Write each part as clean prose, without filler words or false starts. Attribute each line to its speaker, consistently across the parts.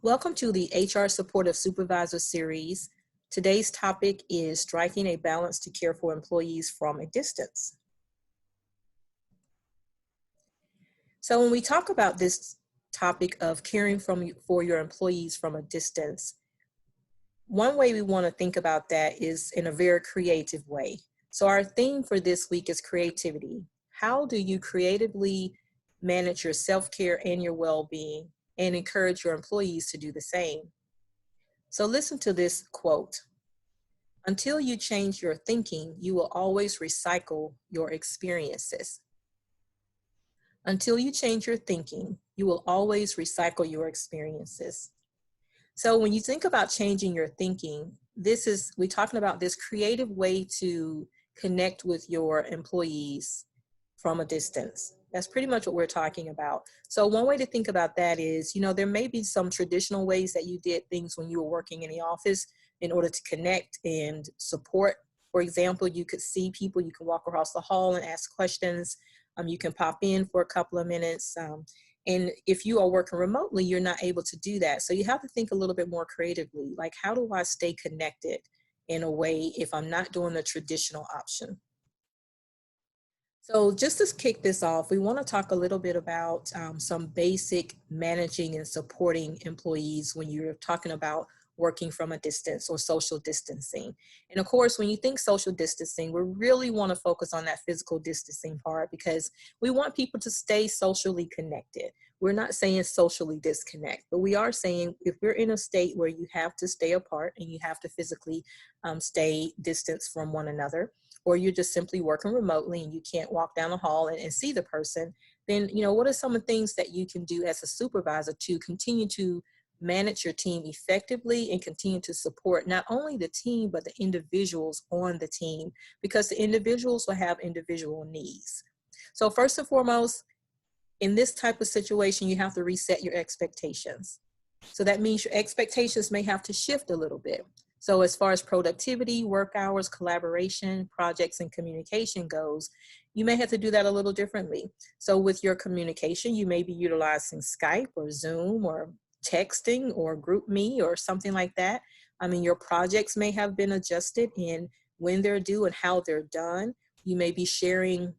Speaker 1: Welcome to the HR Supportive Supervisor series. Today's topic is striking a balance to care for employees from a distance. So when we talk about this topic of caring for your employees from a distance, one way we want to think about that is in a very creative way. So our theme for this week is creativity. How do you creatively manage your self-care and your well-being and encourage your employees to do the same? So listen to this quote. Until you change your thinking, you will always recycle your experiences. Until you change your thinking, you will always recycle your experiences. So when you think about changing your thinking, we're talking about this creative way to connect with your employees from a distance. That's pretty much what we're talking about. So one way to think about that is, there may be some traditional ways that you did things when you were working in the office in order to connect and support. For example, you could see people, you can walk across the hall and ask questions. You can pop in for a couple of minutes. And if you are working remotely, you're not able to do that. So you have to think a little bit more creatively, like how do I stay connected in a way if I'm not doing the traditional option? So just to kick this off, we want to talk a little bit about some basic managing and supporting employees when you're talking about working from a distance or social distancing. And of course, when you think social distancing, we really want to focus on that physical distancing part because we want people to stay socially connected. We're not saying socially disconnect, but we are saying if we're in a state where you have to stay apart and you have to physically stay distanced from one another, or you're just simply working remotely and you can't walk down the hall and see the person, then, what are some of the things that you can do as a supervisor to continue to manage your team effectively and continue to support not only the team, but the individuals on the team, because the individuals will have individual needs. So first and foremost, in this type of situation, you have to reset your expectations. So that means your expectations may have to shift a little bit. So as far as productivity, work hours, collaboration, projects, and communication goes, you may have to do that a little differently. So with your communication, you may be utilizing Skype or Zoom or texting or GroupMe or something like that. Your projects may have been adjusted in when they're due and how they're done. You may be sharing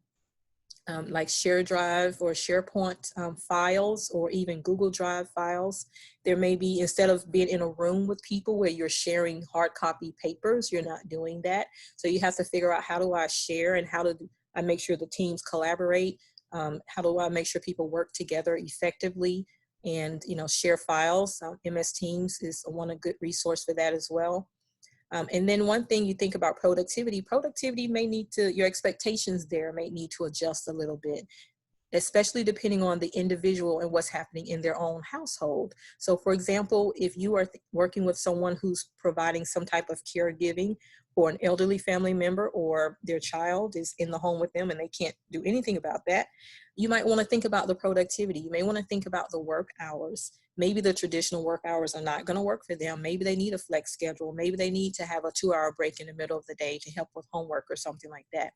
Speaker 1: like Share Drive or SharePoint files, or even Google Drive files. There may be, instead of being in a room with people where you're sharing hard copy papers, you're not doing that. So you have to figure out, how do I share and how do I make sure the teams collaborate? How do I make sure people work together effectively and share files? MS Teams is a good resource for that as well. And then one thing you think about productivity may need to, your expectations there may need to adjust a little bit, especially depending on the individual and what's happening in their own household. So for example, if you are working with someone who's providing some type of caregiving for an elderly family member, or their child is in the home with them and they can't do anything about that, you might want to think about the productivity. You may want to think about the work hours. Maybe the traditional work hours are not going to work for them. Maybe they need a flex schedule. Maybe they need to have a 2-hour break in the middle of the day to help with homework or something like that.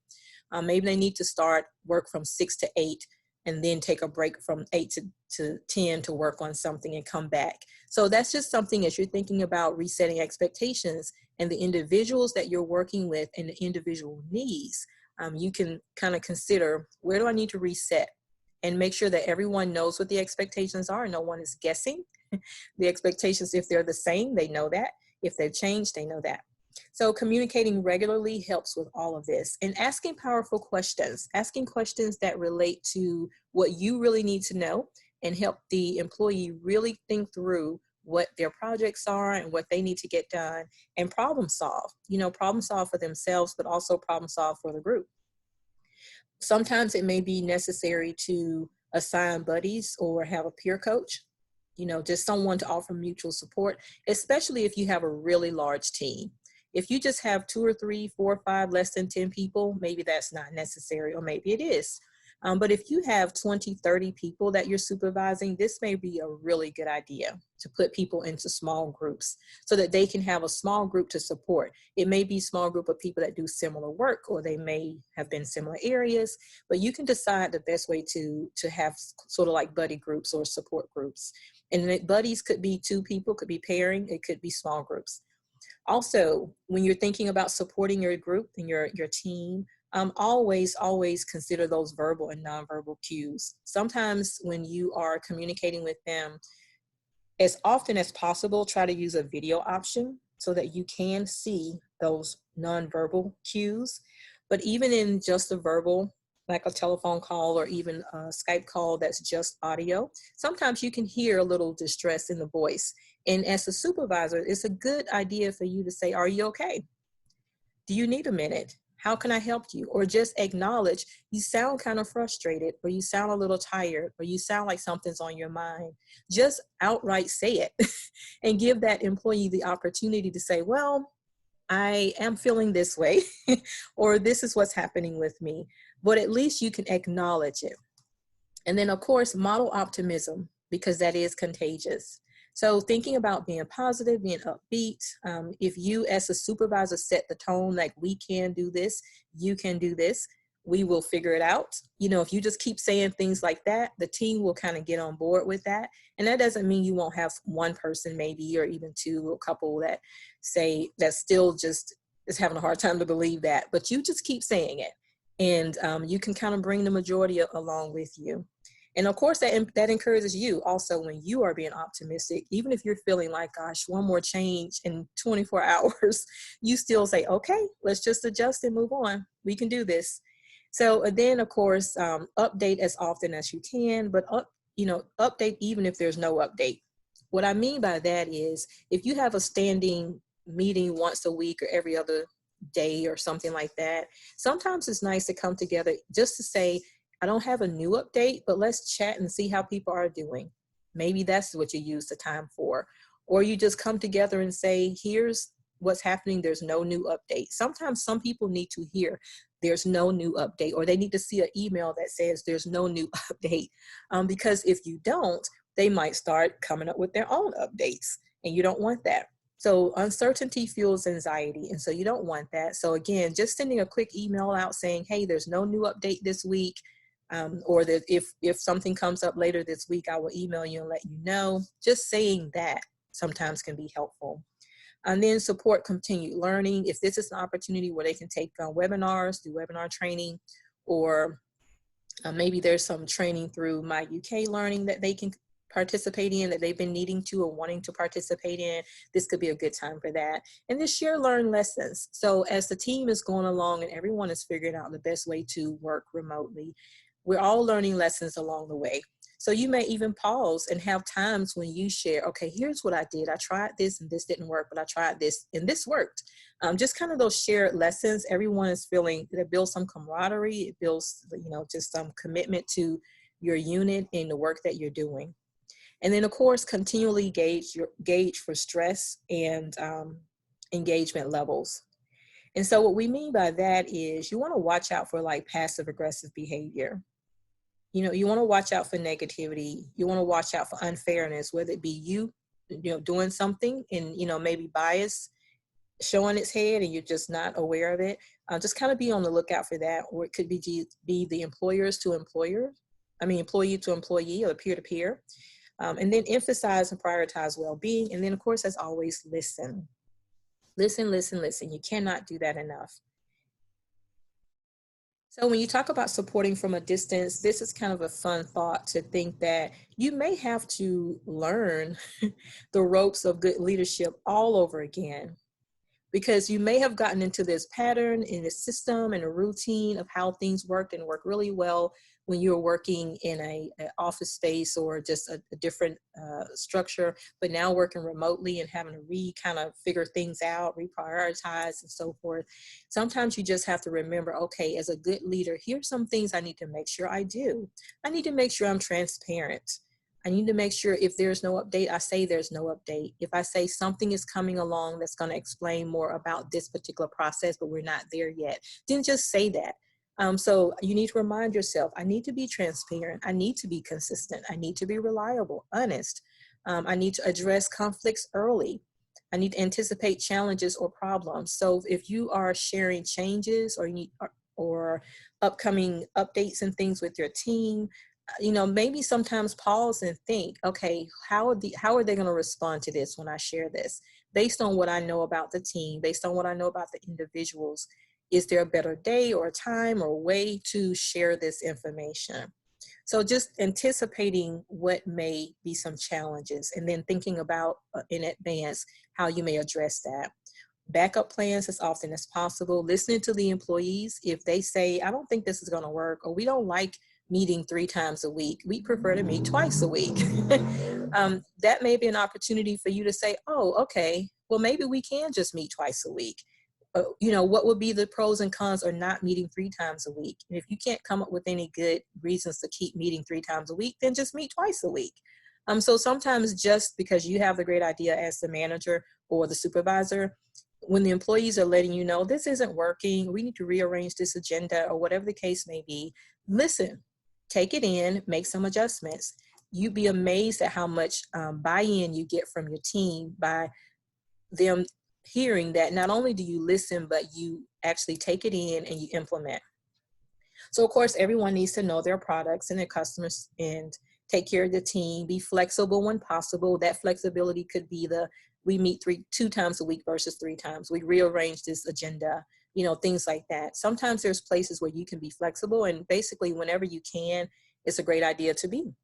Speaker 1: Maybe they need to start work from 6 to 8 and then take a break from 8 to 10 to work on something and come back. So that's just something, as you're thinking about resetting expectations and the individuals that you're working with and the individual needs, you can kind of consider, where do I need to reset? And make sure that everyone knows what the expectations are. No one is guessing. The expectations, if they're the same, they know that. If they've changed, they know that. So communicating regularly helps with all of this, and asking powerful questions, asking questions that relate to what you really need to know and help the employee really think through what their projects are and what they need to get done, and problem solve for themselves, but also problem solve for the group. Sometimes it may be necessary to assign buddies or have a peer coach, just someone to offer mutual support, especially if you have a really large team. If you just have 2 or 3, 4 or 5, less than 10 people, maybe that's not necessary, or maybe it is. But if you have 20, 30 people that you're supervising, this may be a really good idea to put people into small groups so that they can have a small group to support. It may be a small group of people that do similar work, or they may have been similar areas, but you can decide the best way to have sort of like buddy groups or support groups. And buddies could be 2 people, could be pairing, it could be small groups. Also, when you're thinking about supporting your group and your team, always consider those verbal and nonverbal cues. Sometimes when you are communicating with them, as often as possible, try to use a video option so that you can see those nonverbal cues. But even in just a verbal, like a telephone call or even a Skype call that's just audio, sometimes you can hear a little distress in the voice. And as a supervisor, it's a good idea for you to say, "Are you okay? Do you need a minute? How can I help you?" Or just acknowledge you sound kind of frustrated, or you sound a little tired, or you sound like something's on your mind. Just outright say it and give that employee the opportunity to say, "Well, I am feeling this way," or "This is what's happening with me." But at least you can acknowledge it. And then, of course, model optimism, because that is contagious. So thinking about being positive, being upbeat, if you as a supervisor set the tone, like, "We can do this, you can do this, we will figure it out." If you just keep saying things like that, the team will kind of get on board with that. And that doesn't mean you won't have one person maybe, or even 2, or a couple that say that still just is having a hard time to believe that, but you just keep saying it. And you can kind of bring the majority along with you. And of course, that encourages you also when you are being optimistic. Even if you're feeling like, "Gosh, one more change in 24 hours, you still say, "Okay, let's just adjust and move on. We can do this." So then, of course, update as often as you can, but update even if there's no update. What I mean by that is, if you have a standing meeting once a week or every other day or something like that, sometimes it's nice to come together just to say, "I don't have a new update, but let's chat and see how people are doing." Maybe that's what you use the time for. Or you just come together and say, "Here's what's happening. There's no new update." Sometimes some people need to hear there's no new update, or they need to see an email that says there's no new update. Because if you don't, they might start coming up with their own updates, and you don't want that. So uncertainty fuels anxiety, and so you don't want that. So again, just sending a quick email out saying, "Hey, there's no new update this week," or that if something comes up later this week, I will email you and let you know. Just saying that sometimes can be helpful. And then support continued learning. If this is an opportunity where they can take webinars, do webinar training, or maybe there's some training through My UK Learning that they can participate in, that they've been needing to or wanting to participate in, this could be a good time for that. And then share learn lessons. So as the team is going along and everyone is figuring out the best way to work remotely, we're all learning lessons along the way. So you may even pause and have times when you share, "Okay, here's what I did. I tried this and this didn't work, but I tried this and this worked." Just kind of those shared lessons. Everyone is feeling that, builds some camaraderie. It builds, just some commitment to your unit and the work that you're doing. And then, of course, continually gauge for stress and engagement levels. And so what we mean by that is you want to watch out for like passive aggressive behavior. You want to watch out for negativity. You want to watch out for unfairness, whether it be you doing something and, maybe bias showing its head and you're just not aware of it. Just kind of be on the lookout for that. Or it could be the employers to employer. Employee to employee, or peer to peer. And then emphasize and prioritize well-being. And then, of course, as always, listen. Listen, listen, listen. You cannot do that enough. So when you talk about supporting from a distance, this is kind of a fun thought to think that you may have to learn the ropes of good leadership all over again, because you may have gotten into this pattern in a system and a routine of how things work and work really well when you're working in an office space or just a different structure, but now working remotely and having to kind of figure things out, reprioritize and so forth. Sometimes you just have to remember, okay, as a good leader, here's some things I need to make sure I do. I need to make sure I'm transparent. I need to make sure if there's no update, I say there's no update. If I say something is coming along that's going to explain more about this particular process, but we're not there yet, then just say that. So you need to remind yourself, I need to be transparent. I need to be consistent. I need to be reliable, honest. I need to address conflicts early. I need to anticipate challenges or problems. So if you are sharing changes or or upcoming updates and things with your team, maybe sometimes pause and think, okay, how are they going to respond to this when I share this? Based on what I know about the team, based on what I know about the individuals, is there a better day or time or way to share this information? So just anticipating what may be some challenges and then thinking about in advance how you may address that. Backup plans as often as possible. Listening to the employees. If they say, I don't think this is going to work, or we don't like meeting 3 times a week, we prefer to meet twice a week. That may be an opportunity for you to say, oh, okay, well, maybe we can just meet twice a week. What would be the pros and cons of not meeting 3 times a week? And if you can't come up with any good reasons to keep meeting 3 times a week, then just meet twice a week. So sometimes just because you have the great idea as the manager or the supervisor, when the employees are letting you know this isn't working, we need to rearrange this agenda or whatever the case may be, listen, take it in, make some adjustments. You'd be amazed at how much buy-in you get from your team by them hearing that not only do you listen, but you actually take it in and you implement. So of course, everyone needs to know their products and their customers and take care of the team, be flexible when possible. That flexibility could be we meet 2 times a week versus 3 times. We rearrange this agenda, things like that. Sometimes there's places where you can be flexible, and basically whenever you can, it's a great idea to be.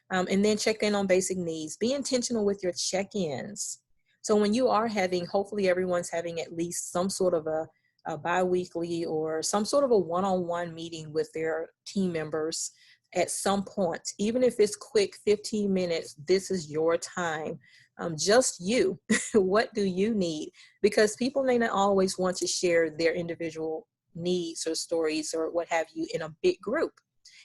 Speaker 1: And then check in on basic needs. Be intentional with your check-ins. So when you are hopefully everyone's having at least some sort of a bi-weekly or some sort of a one-on-one meeting with their team members at some point, even if it's quick, 15 minutes, this is your time. Just you, what do you need? Because people may not always want to share their individual needs or stories or what have you in a big group.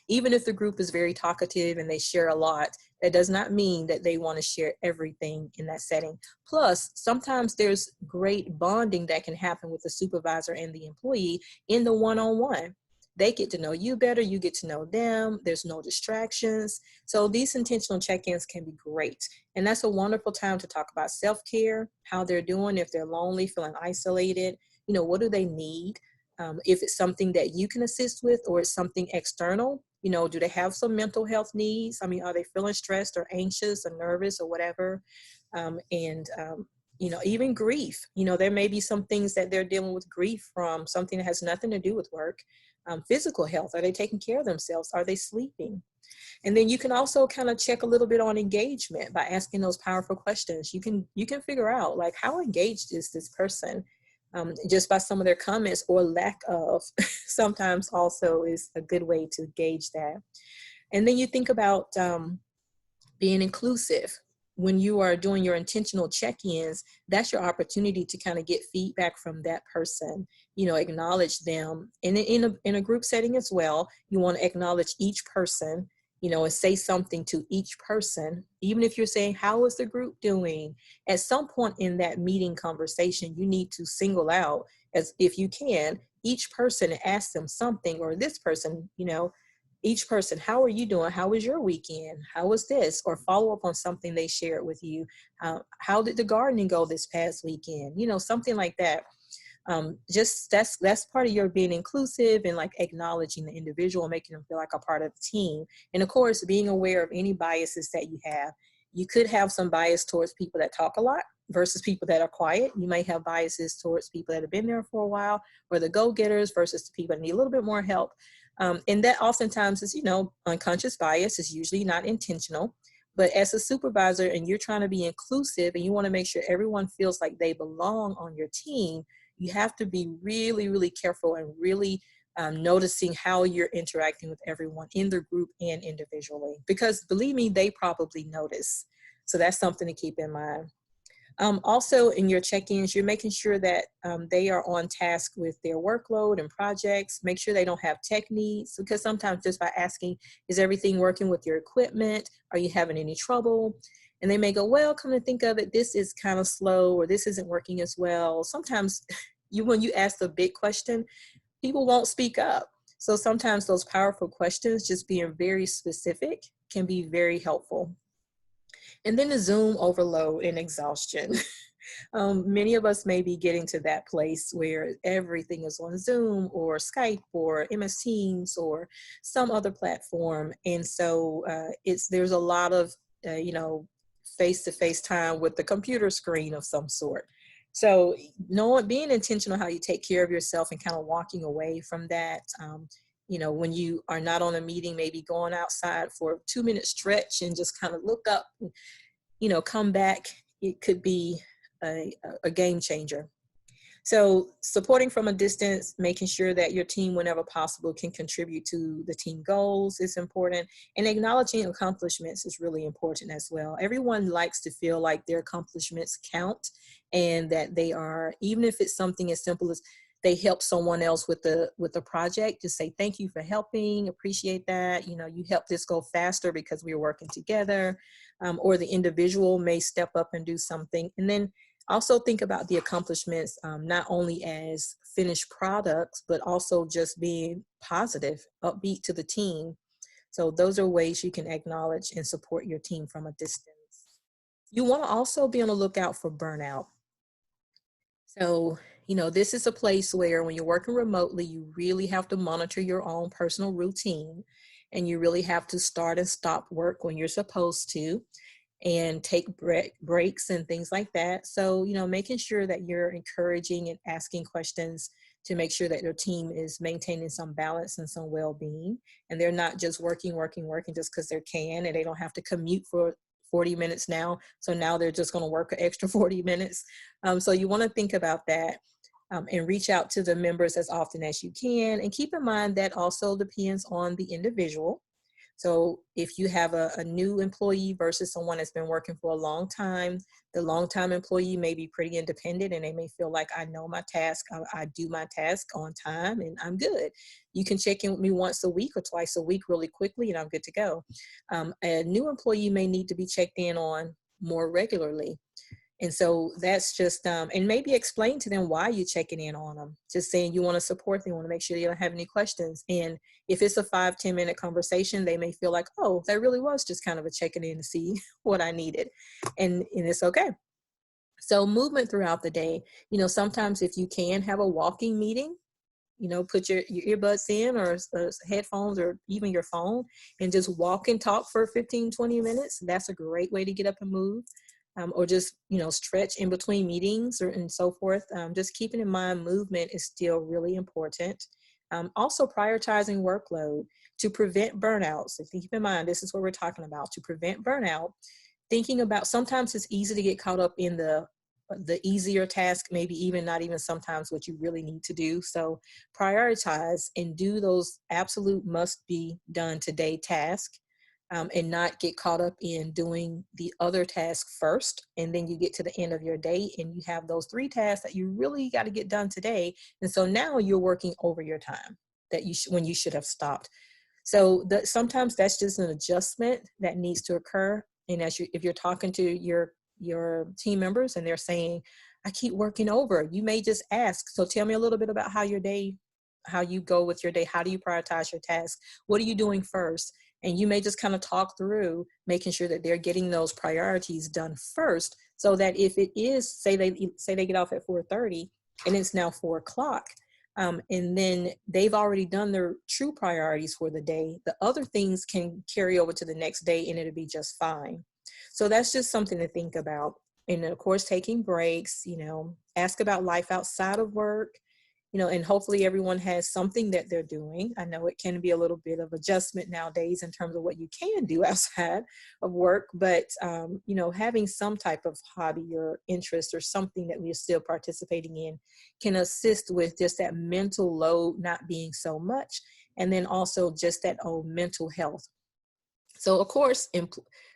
Speaker 1: Even if the group is very talkative and they share a lot, that does not mean that they want to share everything in that setting. Plus, sometimes there's great bonding that can happen with the supervisor and the employee in the one-on-one. They get to know you better, you get to know them, there's no distractions. So these intentional check-ins can be great. And that's a wonderful time to talk about self-care, how they're doing, if they're lonely, feeling isolated, what do they need? If it's something that you can assist with or it's something external, do they have some mental health needs? I mean, are they feeling stressed or anxious or nervous or whatever? Even grief, there may be some things that they're dealing with grief from, something that has nothing to do with work. Physical health, are they taking care of themselves? Are they sleeping? And then you can also kind of check a little bit on engagement by asking those powerful questions. You can figure out, like, how engaged is this person? Just by some of their comments or lack of sometimes also is a good way to gauge that. And then you think about being inclusive. When you are doing your intentional check-ins, that's your opportunity to kind of get feedback from that person, acknowledge them. And in a group setting as well, you want to acknowledge each person, and say something to each person. Even if you're saying, how is the group doing? At some point in that meeting conversation, you need to single out, as if you can, each person and ask them something, or this person, each person, how are you doing? How was your weekend? How was this? Or follow up on something they shared with you. How did the gardening go this past weekend? Something like that. Just that's part of your being inclusive and like acknowledging the individual and making them feel like a part of the team. And of course, being aware of any biases that you have. You could have some bias towards people that talk a lot versus people that are quiet. You may have biases towards people that have been there for a while, or the go-getters versus the people that need a little bit more help. And that oftentimes is, unconscious bias. Is usually not intentional. But as a supervisor and you're trying to be inclusive and you want to make sure everyone feels like they belong on your team, you have to be really, really careful and really noticing how you're interacting with everyone in the group and individually. Because believe me, they probably notice. So that's something to keep in mind. Also, in your check-ins, you're making sure that they are on task with their workload and projects. Make sure they don't have tech needs, because sometimes just by asking, is everything working with your equipment? Are you having any trouble? And they may go, well, come to think of it, this is kind of slow, or this isn't working as well. Sometimes when you ask the big question, people won't speak up. So sometimes those powerful questions, just being very specific, can be very helpful. And then the Zoom overload and exhaustion. Many of us may be getting to that place where everything is on Zoom or Skype or MS Teams or some other platform. And so there's a lot of, face-to-face time with the computer screen of some sort. So being intentional how you take care of yourself and kind of walking away from that. When you are not on a meeting, maybe going outside for a 2-minute stretch and just kind of look up, come back. It could be a game changer. So supporting from a distance, making sure that your team, whenever possible, can contribute to the team goals is important. And acknowledging accomplishments is really important as well. Everyone likes to feel like their accomplishments count and that they are, even if it's something as simple as they help someone else with the project, just say, thank you for helping, appreciate that. You helped this go faster because we were working together. Or the individual may step up and do something. And then also think about the accomplishments, not only as finished products, but also just being positive, upbeat to the team. So those are ways you can acknowledge and support your team from a distance. You want to also be on the lookout for burnout. So, this is a place where when you're working remotely, you really have to monitor your own personal routine, and you really have to start and stop work when you're supposed to, and take breaks and things like that. So, making sure that you're encouraging and asking questions to make sure that your team is maintaining some balance and some well-being, and they're not just working just because they can, and they don't have to commute for 40 minutes now. So now they're just going to work an extra 40 minutes. So you want to think about that. And reach out to the members as often as you can. And keep in mind that also depends on the individual. So if you have a new employee versus someone that's been working for a long time, the long-time employee may be pretty independent and they may feel like, I know my task, I do my task on time and I'm good. You can check in with me once a week or twice a week really quickly and I'm good to go. A new employee may need to be checked in on more regularly. And so that's just, and maybe explain to them why you're checking in on them. Just saying you want to support them, you want to make sure you don't have any questions. And if it's a 5-10 minute conversation, they may feel like, oh, that really was just kind of a checking in to see what I needed. And it's okay. So movement throughout the day, sometimes if you can have a walking meeting, put your earbuds in or headphones or even your phone and just walk and talk for 15-20 minutes. That's a great way to get up and move. Or just, stretch in between meetings and so forth. Just keeping in mind movement is still really important. Also prioritizing workload to prevent burnout. So keep in mind, this is what we're talking about, to prevent burnout. Thinking about, sometimes it's easy to get caught up in the easier task, maybe even not even sometimes what you really need to do. So prioritize and do those absolute must be done today tasks. And not get caught up in doing the other task first. And then you get to the end of your day and you have those 3 tasks that you really got to get done today. And so now you're working over your time that when you should have stopped. So sometimes that's just an adjustment that needs to occur. And if you're talking to your team members and they're saying, I keep working over, you may just ask, so tell me a little bit about how you go with your day. How do you prioritize your tasks? What are you doing first? And you may just kind of talk through making sure that they're getting those priorities done first, so that if it is, say they get off at 4:30 and it's now 4 o'clock, and then they've already done their true priorities for the day, the other things can carry over to the next day and it'll be just fine. So that's just something to think about. And of course, taking breaks, ask about life outside of work. And hopefully everyone has something that they're doing. I know it can be a little bit of adjustment nowadays in terms of what you can do outside of work, but, having some type of hobby or interest or something that we're still participating in can assist with just that mental load not being so much. And then also just that mental health. So of course,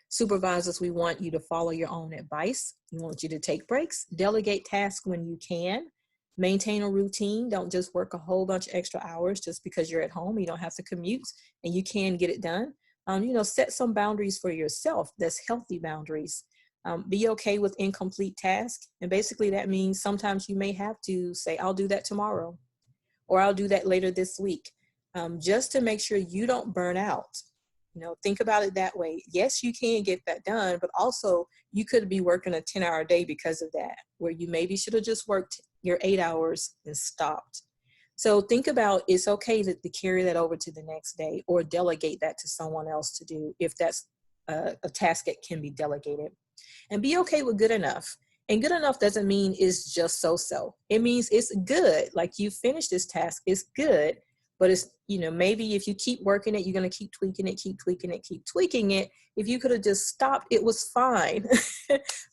Speaker 1: supervisors, we want you to follow your own advice. We want you to take breaks, delegate tasks when you can. Maintain a routine. Don't just work a whole bunch of extra hours just because you're at home. You don't have to commute and you can get it done. Set some boundaries for yourself. That's healthy boundaries. Be okay with incomplete tasks. And basically that means sometimes you may have to say, I'll do that tomorrow, or I'll do that later this week. just to make sure you don't burn out. Think about it that way. Yes, you can get that done, but also you could be working a 10-hour day because of that, where you maybe should have just worked your 8 hours and stopped. So think about, it's okay to carry that over to the next day or delegate that to someone else to do if that's a task that can be delegated. And be okay with good enough. And good enough doesn't mean it's just so-so. It means it's good. Like, you finished this task, it's good. But it's, maybe if you keep working it, you're going to keep tweaking it, keep tweaking it, keep tweaking it. If you could have just stopped, it was fine,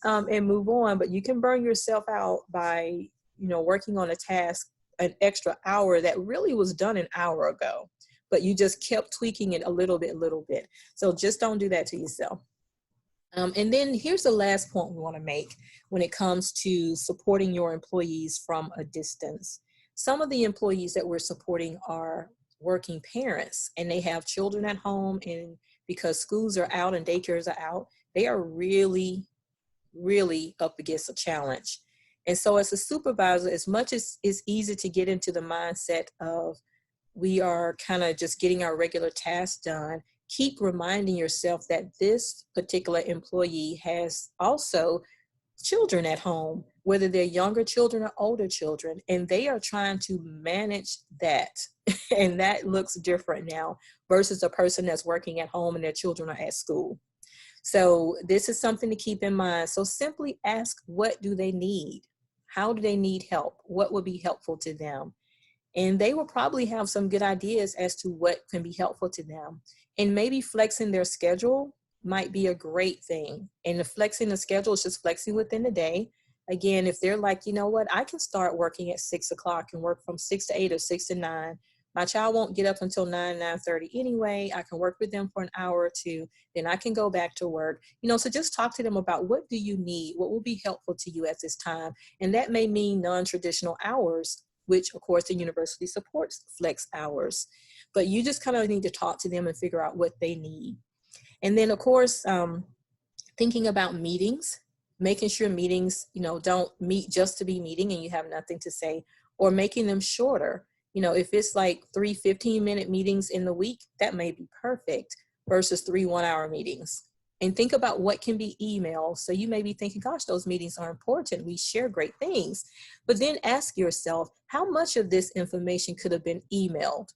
Speaker 1: and move on. But you can burn yourself out by, working on a task an extra hour that really was done an hour ago, but you just kept tweaking it a little bit. So just don't do that to yourself. And then here's the last point we want to make when it comes to supporting your employees from a distance. Some of the employees that we're supporting are working parents, and they have children at home, and because schools are out and daycares are out, they are really, really up against a challenge. And so as a supervisor, as much as it's easy to get into the mindset of we are kind of just getting our regular tasks done, keep reminding yourself that this particular employee has also children at home, whether they're younger children or older children, and they are trying to manage that. And that looks different now versus a person that's working at home and their children are at school. So this is something to keep in mind. So simply ask, what do they need? How do they need help? What would be helpful to them? And they will probably have some good ideas as to what can be helpful to them. And maybe flexing their schedule might be a great thing. And the flexing the schedule is just flexing within the day. Again, if they're like, you know what, I can start working at 6 o'clock and work from 6 to 8 or 6 to 9. My child won't get up until 9:30 anyway. I can work with them for an hour or two. Then I can go back to work. So just talk to them about, what do you need? What will be helpful to you at this time? And that may mean non-traditional hours, which of course the university supports flex hours. But you just kind of need to talk to them and figure out what they need. And then of course, thinking about meetings, making sure meetings, don't meet just to be meeting and you have nothing to say, or making them shorter. If it's like 3 15-minute meetings in the week, that may be perfect versus 3 1-hour meetings. And think about what can be emailed. So you may be thinking, gosh, those meetings are important. We share great things. But then ask yourself, how much of this information could have been emailed?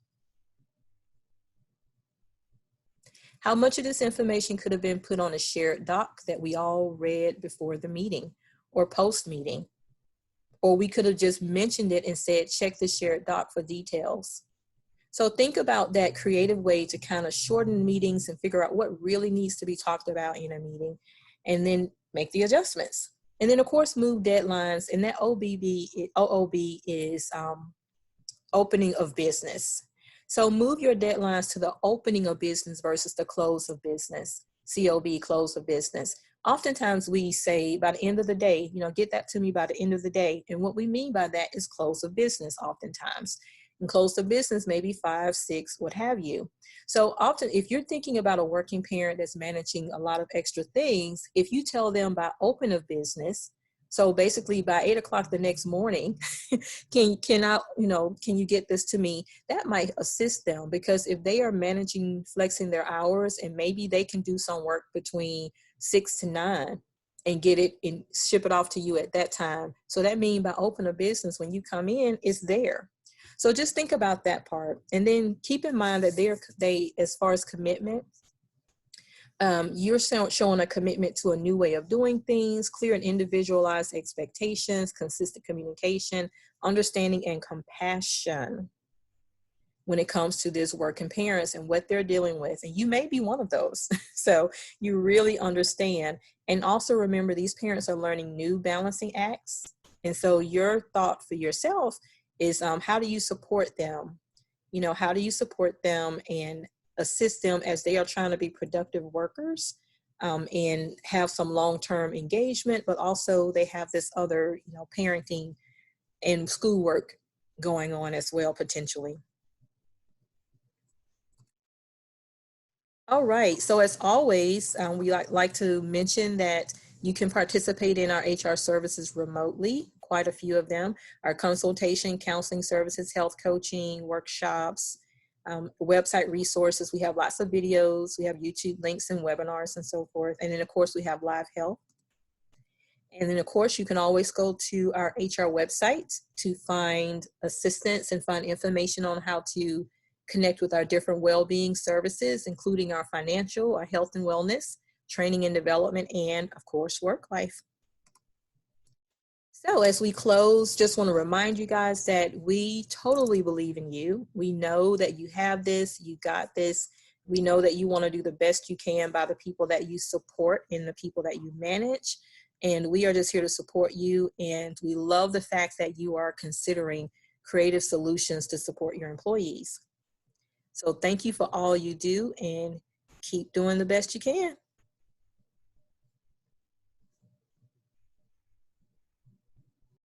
Speaker 1: How much of this information could have been put on a shared doc that we all read before the meeting or post-meeting? Or we could have just mentioned it and said, check the shared doc for details. So think about that creative way to kind of shorten meetings and figure out what really needs to be talked about in a meeting, and then make the adjustments. And then of course, move deadlines. And that OOB is opening of business. So move your deadlines to the opening of business versus the close of business, COB, close of business. Oftentimes we say by the end of the day, get that to me by the end of the day. And what we mean by that is close of business oftentimes. And close of business, maybe 5, 6, what have you. So often if you're thinking about a working parent that's managing a lot of extra things, if you tell them by open of business, so basically by 8 o'clock the next morning, can you get this to me? That might assist them, because if they are managing, flexing their hours, and maybe they can do some work between 6 to 9 and get it and ship it off to you at that time. So that means by open a business, when you come in, it's there. So just think about that part. And then keep in mind that they as far as commitment, you're showing a commitment to a new way of doing things, clear and individualized expectations, consistent communication, understanding, and compassion when it comes to this working parents and what they're dealing with. And you may be one of those. So you really understand. And also remember, these parents are learning new balancing acts. And so your thought for yourself is, how do you support them? How do you support them and assist them as they are trying to be productive workers, and have some long-term engagement, but also they have this other, parenting and schoolwork going on as well, potentially. All right, so as always, we like to mention that you can participate in our HR services remotely, quite a few of them, our consultation, counseling services, health coaching, workshops, website resources. We have lots of videos. We have YouTube links and webinars and so forth. And then, of course, we have live help. And then, of course, you can always go to our HR website to find assistance and find information on how to connect with our different well-being services, including our financial, our health and wellness, training and development, and, of course, work life. So as we close, just want to remind you guys that we totally believe in you. We know that you have this, you got this. We know that you want to do the best you can by the people that you support and the people that you manage. And we are just here to support you. And we love the fact that you are considering creative solutions to support your employees. So thank you for all you do and keep doing the best you can.